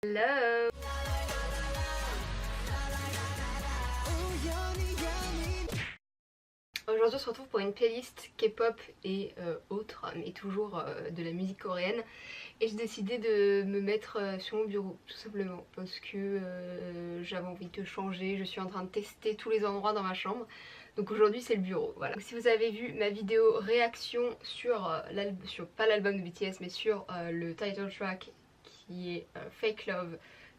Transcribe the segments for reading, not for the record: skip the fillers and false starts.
Hello. Aujourd'hui on se retrouve pour une playlist K-pop et autres, mais toujours de la musique coréenne. Et j'ai décidé de me mettre sur mon bureau, tout simplement, parce que j'avais envie de changer. Je suis en train de tester tous les endroits dans ma chambre. Donc aujourd'hui c'est le bureau, voilà. Donc, si vous avez vu ma vidéo réaction sur, pas l'album de BTS, mais sur le title track qui est Fake Love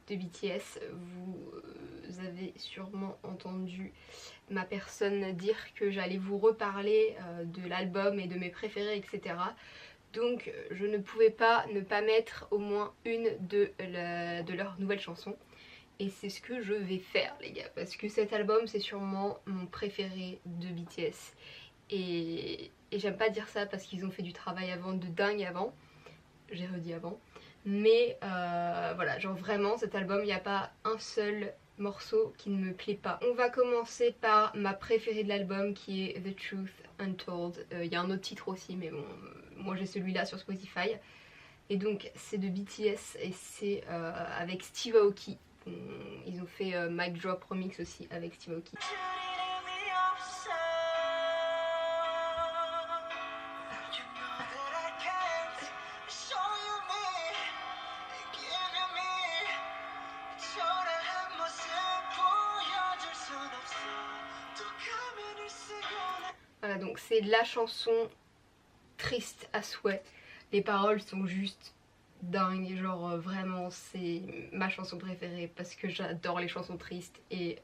de BTS, vous avez sûrement entendu ma personne dire que j'allais vous reparler de l'album et de mes préférés, etc. Donc je ne pouvais pas ne pas mettre au moins une de leurs nouvelles chansons. Et c'est ce que je vais faire les gars, parce que cet album c'est sûrement mon préféré de BTS. Et j'aime pas dire ça parce qu'ils ont fait du travail avant de dingue avant, j'ai redit avant. Mais voilà, genre vraiment cet album, il n'y a pas un seul morceau qui ne me plaît pas. On va commencer par ma préférée de l'album qui est The Truth Untold. Il y a un autre titre aussi mais bon, moi j'ai celui-là sur Spotify. Et donc c'est de BTS et c'est avec Steve Aoki. Ils ont fait Mic Drop Remix aussi avec Steve Aoki. Voilà, donc c'est la chanson triste à souhait. Les paroles sont juste dingues, genre vraiment c'est ma chanson préférée parce que j'adore les chansons tristes et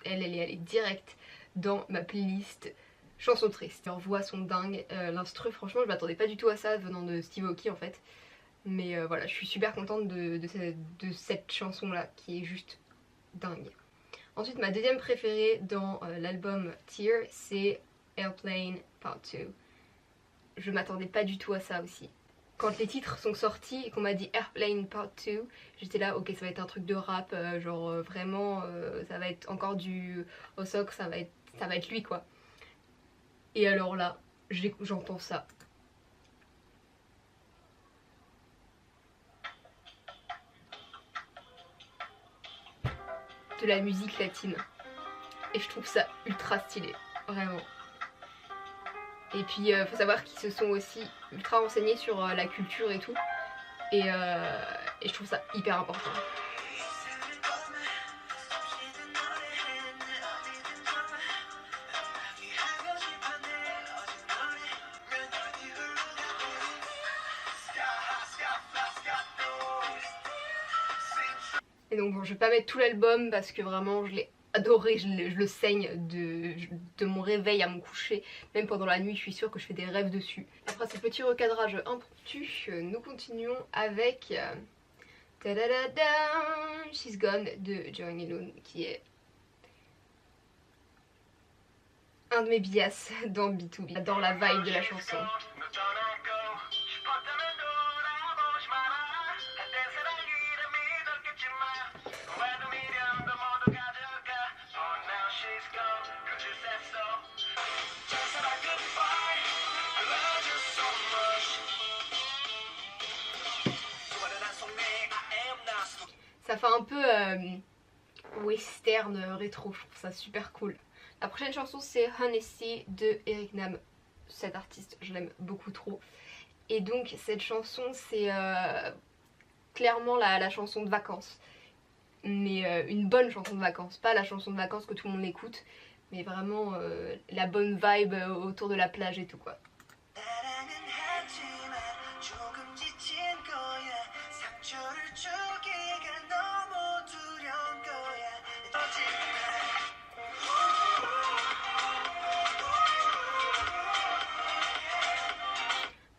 elle est allée direct dans ma playlist chansons tristes. Leurs voix sont dingues, l'instru franchement je m'attendais pas du tout à ça venant de Steve Aoki en fait. Mais voilà, je suis super contente de cette chanson là qui est juste dingue. Ensuite ma deuxième préférée dans l'album Tear c'est Airplane Part 2. Je m'attendais pas du tout à ça aussi. Quand les titres sont sortis et qu'on m'a dit Airplane Part 2, j'étais là ok ça va être un truc de rap, genre vraiment ça va être encore du Osok, ça va être lui quoi. Et alors là, j'entends ça. De la musique latine. Et je trouve ça ultra stylé, vraiment. Et puis faut savoir qu'ils se sont aussi ultra renseignés sur la culture et tout. Et je trouve ça hyper important. Et donc bon, je vais pas mettre tout l'album parce que vraiment je l'ai adoré, je le saigne de mon réveil à mon coucher. Même pendant la nuit je suis sûre que je fais des rêves dessus. Après ce petit recadrage impromptu, nous continuons avec She's Gone de Johnny Loon, qui est un de mes bias dans B2B. J'adore la vibe de la chanson. Ça fait un peu western rétro, je trouve ça super cool. La prochaine chanson c'est Honesty de Eric Nam. Cet artiste je l'aime beaucoup trop. Et donc cette chanson c'est clairement la chanson de vacances. Mais une bonne chanson de vacances, pas la chanson de vacances que tout le monde écoute, mais vraiment la bonne vibe autour de la plage et tout quoi.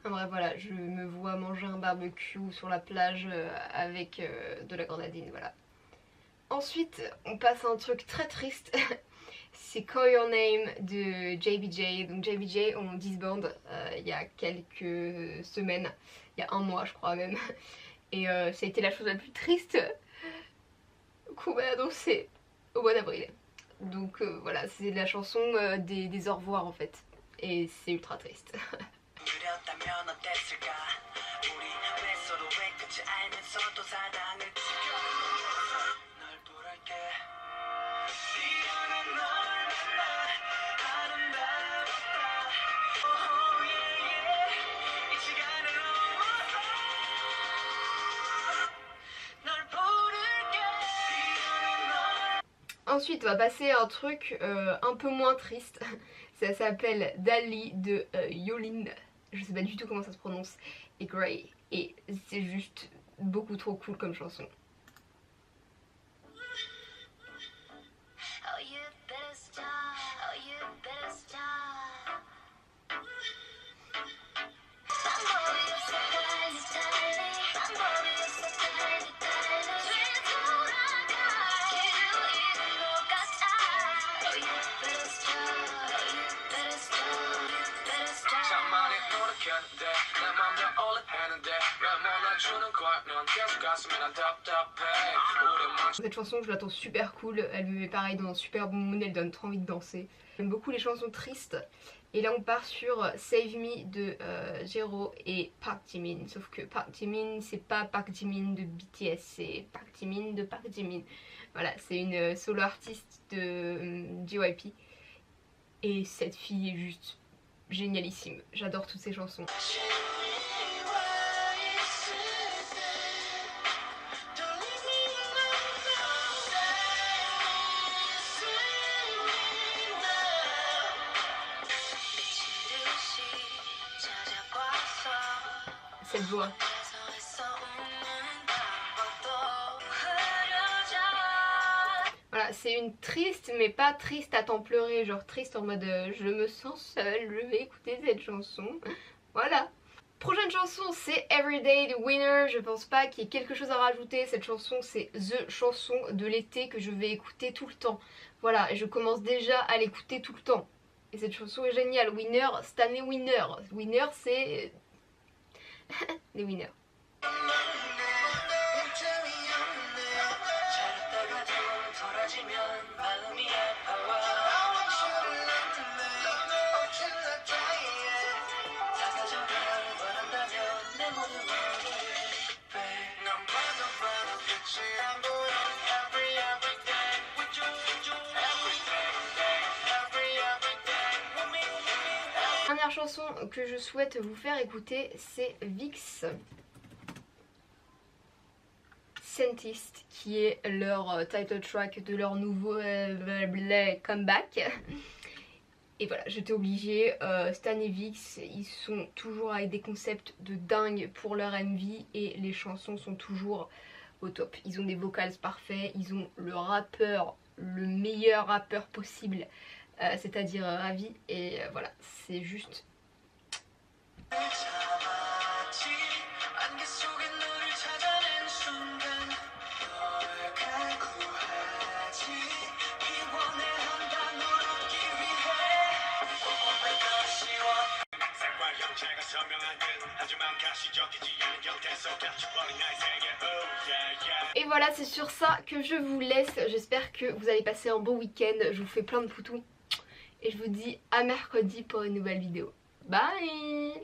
Bref voilà, je me vois manger un barbecue sur la plage avec de la grenadine, voilà. Ensuite, on passe à un truc très triste. C'est Call Your Name de JBJ. Donc JBJ ont disband il y a quelques semaines, il y a un mois je crois même. Et ça a été la chose la plus triste qu'on m'a annoncée au mois d'avril. Donc voilà, c'est la chanson des au revoir en fait. Et c'est ultra triste. Ensuite on va passer à un truc un peu moins triste. Ça s'appelle Dali de Yolin. Je sais pas du tout comment ça se prononce. Et Grey. Et c'est juste beaucoup trop cool comme chanson. Cette chanson je la trouve super cool, elle me met pareil dans un super bon mood, elle donne trop envie de danser. J'aime beaucoup les chansons tristes. Et là on part sur Save Me de Jero et Park Jimin. Sauf que Park Jimin c'est pas Park Jimin de BTS, c'est Park Jimin de Park Jimin. Voilà, c'est une solo artiste de JYP. Et cette fille est juste génialissime, j'adore toutes ses chansons. Cette voix. Voilà, c'est une triste mais pas triste à t'en pleurer, genre triste en mode je me sens seule, je vais écouter cette chanson. Voilà. Prochaine chanson c'est Everyday de Winner. Je pense pas qu'il y ait quelque chose à rajouter. Cette chanson c'est the chanson de l'été que je vais écouter tout le temps. Voilà, et je commence déjà à l'écouter tout le temps. Et cette chanson est géniale. Winner, cette année Winner. Winner c'est... les winners. La dernière chanson que je souhaite vous faire écouter c'est VIXX Scientist, qui est leur title track de leur nouveau comeback. Et voilà, j'étais obligée. Stan et VIXX, ils sont toujours avec des concepts de dingue pour leur MV et les chansons sont toujours au top. Ils ont des vocals parfaits, ils ont le rappeur, le meilleur rappeur possible, c'est-à-dire Ravi, et voilà, c'est juste... Et voilà, c'est sur ça que je vous laisse. J'espère que vous allez passer un bon week-end. Je vous fais plein de poutous. Et je vous dis à mercredi pour une nouvelle vidéo. Bye!